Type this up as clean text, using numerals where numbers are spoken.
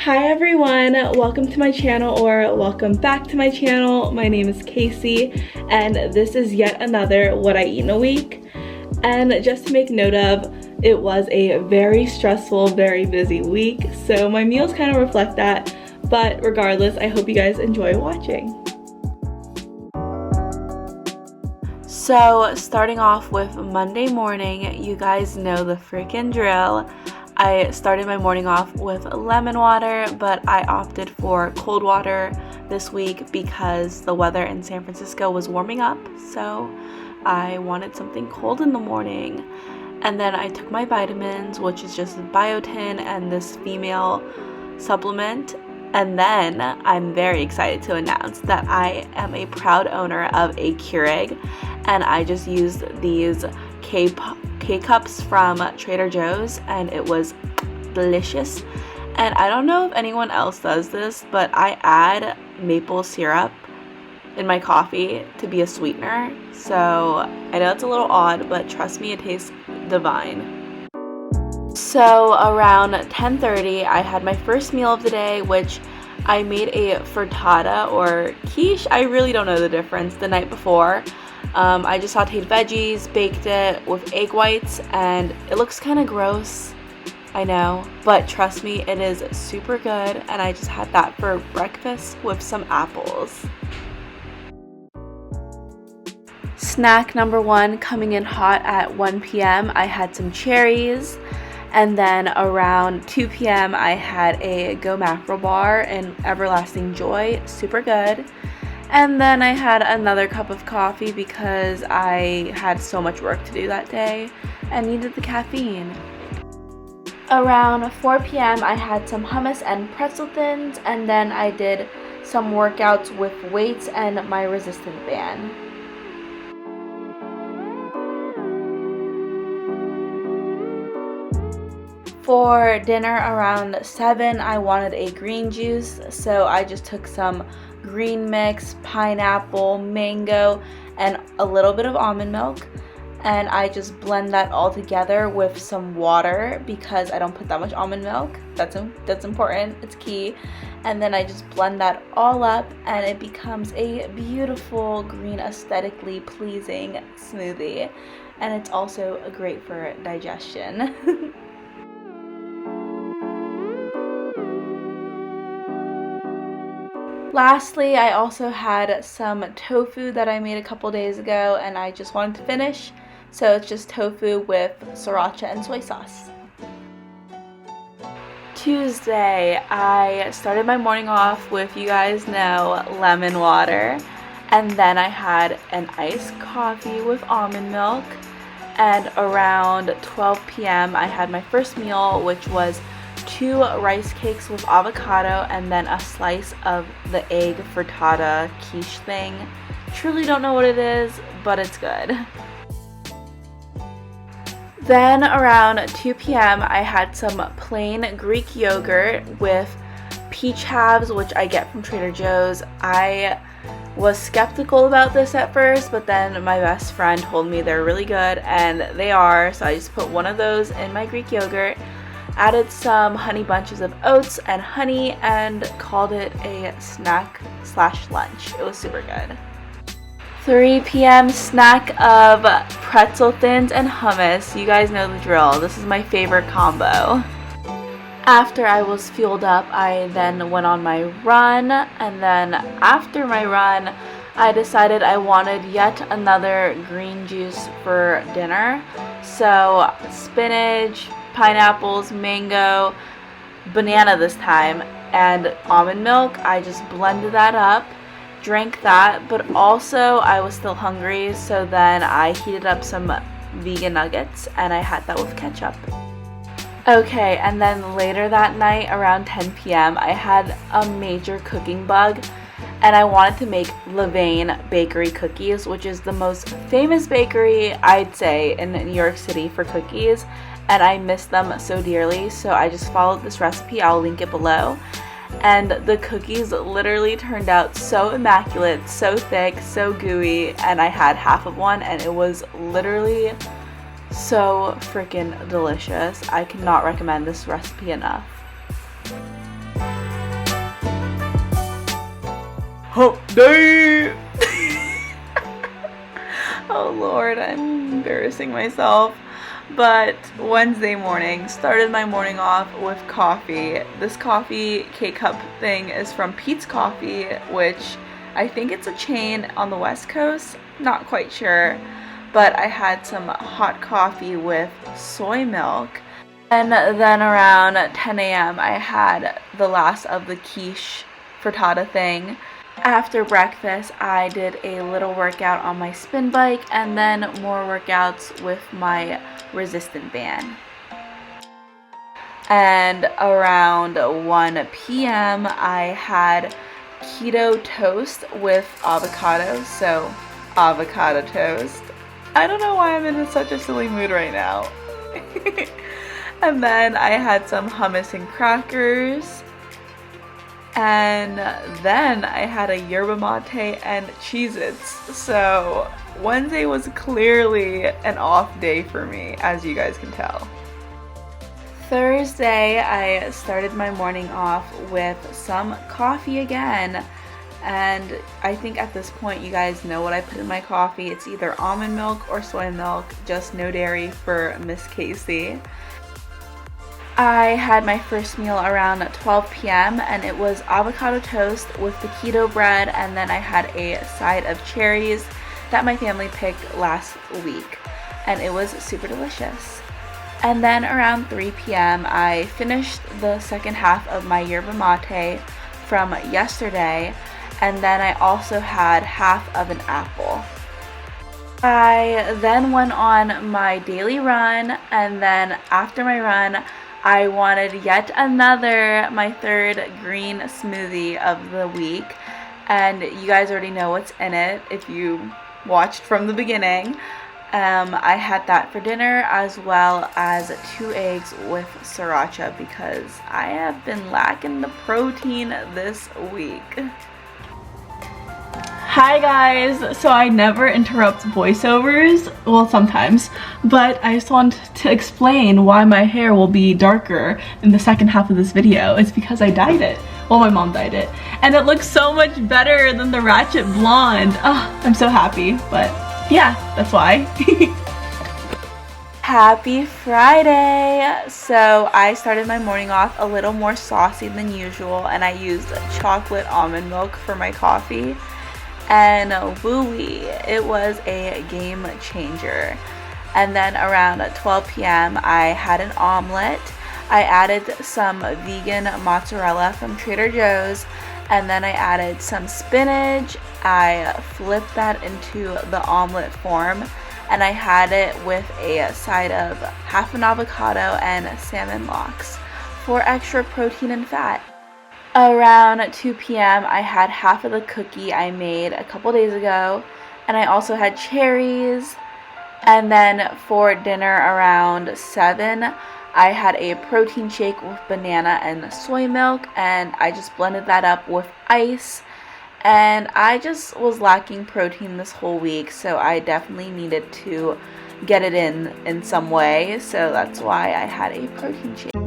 Hi everyone, welcome to my channel or welcome back to my channel. My name is Casey and this is yet another What I Eat in a Week. And just to make note of, it was a very stressful, very busy week, so my meals kind of reflect that, but regardless, I hope you guys enjoy watching. So starting off with Monday morning, you guys know the freaking drill. I started my morning off with lemon water, but I opted for cold water this week because the weather in San Francisco was warming up, so I wanted something cold in the morning. And then I took my vitamins, which is just biotin and this female supplement. And then I'm very excited to announce that I am a proud owner of a Keurig, and I just used these K-cups from Trader Joe's and it was delicious. And I don't know if anyone else does this, but I add maple syrup in my coffee to be a sweetener. So I know it's a little odd, but trust me, it tastes divine. So around 10:30 I had my first meal of the day, which I made a frittata or quiche, I really don't know the difference, the night before. I just sauteed veggies, baked it with egg whites, and it looks kind of gross, I know, but trust me, it is super good, and I just had that for breakfast with some apples. Snack number one coming in hot at 1 p.m. I had some cherries, and then around 2 p.m. I had a Go Mackerel bar in Everlasting Joy, super good. And then I had another cup of coffee because I had so much work to do that day and needed the caffeine. Around 4 p.m. I had some hummus and pretzel thins, and then I did some workouts with weights and my resistance band. For dinner around 7, I wanted a green juice, so I just took some green mix, pineapple, mango, and a little bit of almond milk, and I just blend that all together with some water because I don't put that much almond milk. That's important, it's key. And then I just blend that all up and it becomes a beautiful green, aesthetically pleasing smoothie, and it's also great for digestion. Lastly, I also had some tofu that I made a couple days ago and I just wanted to finish, so it's just tofu with sriracha and soy sauce. Tuesday, I started my morning off with, you guys know, lemon water, and then I had an iced coffee with almond milk, and around 12 p.m. I had my first meal, which was 2 rice cakes with avocado and then a slice of the egg frittata quiche thing. Truly don't know what it is, but it's good. Then around 2 p.m. I had some plain Greek yogurt with peach halves, which I get from Trader Joe's. I was skeptical about this at first, but then my best friend told me they're really good, and they are, so I just put one of those in my Greek yogurt, added some honey bunches of oats and honey, and called it a snack/lunch. It was super good. 3 p.m. snack of pretzel thins and hummus. You guys know the drill. This is my favorite combo. After I was fueled up, I then went on my run, and then after my run, I decided I wanted yet another green juice for dinner. So spinach, pineapples, mango, banana this time, and almond milk. I just blended that up, drank that, but also I was still hungry, so then I heated up some vegan nuggets and I had that with ketchup. Okay, and then later that night around 10 p.m. I had a major cooking bug and I wanted to make Levain Bakery cookies, which is the most famous bakery, I'd say, in New York City for cookies, and I miss them so dearly, so I just followed this recipe. I'll link it below. And the cookies literally turned out so immaculate, so thick, so gooey, and I had half of one and it was literally so freaking delicious. I cannot recommend this recipe enough. hump day. Oh Lord, I'm embarrassing myself. But Wednesday morning, started my morning off with coffee. This coffee K-cup thing is from Pete's Coffee, which I think it's a chain on the West Coast, not quite sure. But I had some hot coffee with soy milk. And then around 10 a.m. I had the last of the quiche frittata thing. After breakfast, I did a little workout on my spin bike and then more workouts with my resistant band. And around 1 p.m. I had keto toast with avocado, so avocado toast. I don't know why I'm in such a silly mood right now. And then I had some hummus and crackers. And then I had a yerba mate and Cheez-Its. So Wednesday was clearly an off day for me, as you guys can tell. Thursday, I started my morning off with some coffee again. And I think at this point you guys know what I put in my coffee. It's either almond milk or soy milk, just no dairy for Miss Casey. I had my first meal around 12 p.m. and it was avocado toast with the keto bread, and then I had a side of cherries that my family picked last week, and it was super delicious. And then around 3 p.m. I finished the second half of my yerba mate from yesterday, and then I also had half of an apple. I then went on my daily run, and then after my run I wanted yet another, my third green smoothie of the week, and you guys already know what's in it if you watched from the beginning. I had that for dinner, as well as 2 eggs with sriracha because I have been lacking the protein this week. Hi guys, so I never interrupt voiceovers, well sometimes, but I just want to explain why my hair will be darker in the second half of this video. It's because I dyed it. Well, my mom dyed it, and it looks so much better than the ratchet blonde. Oh, I'm so happy, but yeah, that's why. Happy Friday! So I started my morning off a little more saucy than usual, and I used chocolate almond milk for my coffee. And wooey, it was a game changer. And then around 12 p.m. I had an omelet. I added some vegan mozzarella from Trader Joe's, and then I added some spinach. I flipped that into the omelet form, and I had it with a side of half an avocado and salmon lox for extra protein and fat. Around 2 p.m. I had half of the cookie I made a couple days ago, and I also had cherries. And then for dinner around 7, I had a protein shake with banana and soy milk, and I just blended that up with ice. And I just was lacking protein this whole week, so I definitely needed to get it in some way, so that's why I had a protein shake.